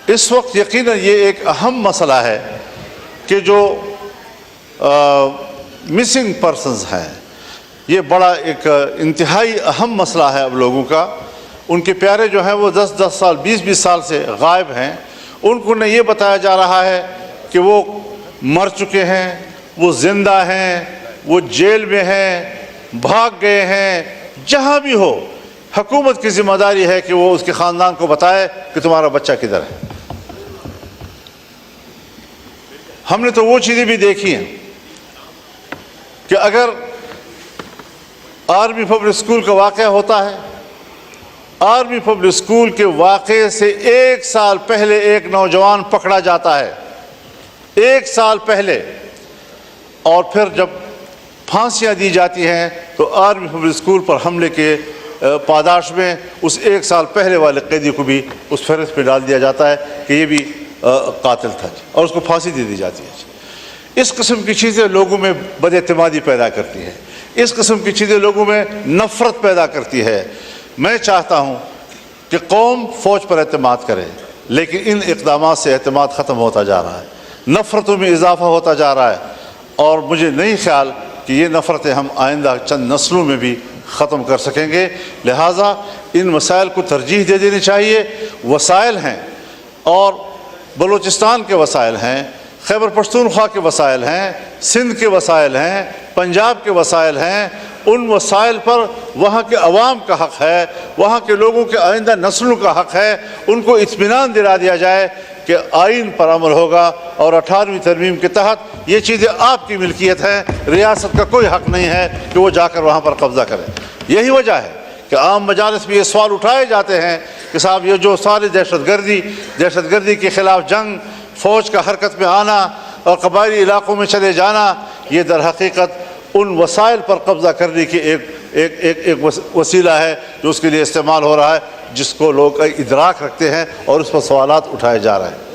اس وقت یقیناً یہ ایک اہم مسئلہ ہے کہ جو مسنگ پرسنز ہیں، یہ بڑا ایک انتہائی اہم مسئلہ ہے اب لوگوں کا۔ ان کے پیارے جو ہیں وہ 10 سال 20 سال سے غائب ہیں، ان کو نہ یہ بتایا جا رہا ہے کہ وہ مر چکے ہیں، وہ زندہ ہیں، وہ جیل میں ہیں، بھاگ گئے ہیں۔ جہاں بھی ہو حکومت کی ذمہ داری ہے کہ وہ اس کے خاندان کو بتائے کہ تمہارا بچہ کدھر ہے۔ ہم نے تو وہ چیزیں بھی دیکھی ہیں کہ اگر آرمی پبلک اسکول کا واقعہ ہوتا ہے، آرمی پبلک اسکول کے واقعے سے 1 سال پہلے ایک نوجوان پکڑا جاتا ہے، 1 سال پہلے، اور پھر جب پھانسیاں دی جاتی ہیں تو آرمی پبلک اسکول پر حملے کے پاداش میں اس 1 سال پہلے والے قیدی کو بھی اس فہرست پہ ڈال دیا جاتا ہے کہ یہ بھی قاتل تھا، اور اس کو پھانسی دے دی جاتی ہے۔ اس قسم کی چیزیں لوگوں میں بد اعتمادی پیدا کرتی ہے، اس قسم کی چیزیں لوگوں میں نفرت پیدا کرتی ہے۔ میں چاہتا ہوں کہ قوم فوج پر اعتماد کرے، لیکن ان اقدامات سے اعتماد ختم ہوتا جا رہا ہے، نفرتوں میں اضافہ ہوتا جا رہا ہے، اور مجھے نہیں خیال کہ یہ نفرتیں ہم آئندہ چند نسلوں میں بھی ختم کر سکیں گے۔ لہٰذا ان مسائل کو ترجیح دے دینی چاہیے۔ وسائل ہیں، اور بلوچستان کے وسائل ہیں، خیبر پختونخوا کے وسائل ہیں، سندھ کے وسائل ہیں، پنجاب کے وسائل ہیں۔ ان وسائل پر وہاں کے عوام کا حق ہے، وہاں کے لوگوں کے آئندہ نسلوں کا حق ہے۔ ان کو اطمینان دلا دیا جائے کہ آئین پر عمل ہوگا، اور 18ویں ترمیم کے تحت یہ چیزیں آپ کی ملکیت ہیں، ریاست کا کوئی حق نہیں ہے کہ وہ جا کر وہاں پر قبضہ کرے۔ یہی وجہ ہے کہ عام مجالس میں یہ سوال اٹھائے جاتے ہیں کہ صاحب یہ جو ساری دہشت گردی کے خلاف جنگ، فوج کا حرکت میں آنا اور قبائلی علاقوں میں چلے جانا، یہ در حقیقت ان وسائل پر قبضہ کرنے کی ایک وسیلہ ہے جو اس کے لیے استعمال ہو رہا ہے، جس کو لوگ ادراک رکھتے ہیں، اور اس پر سوالات اٹھائے جا رہے ہیں۔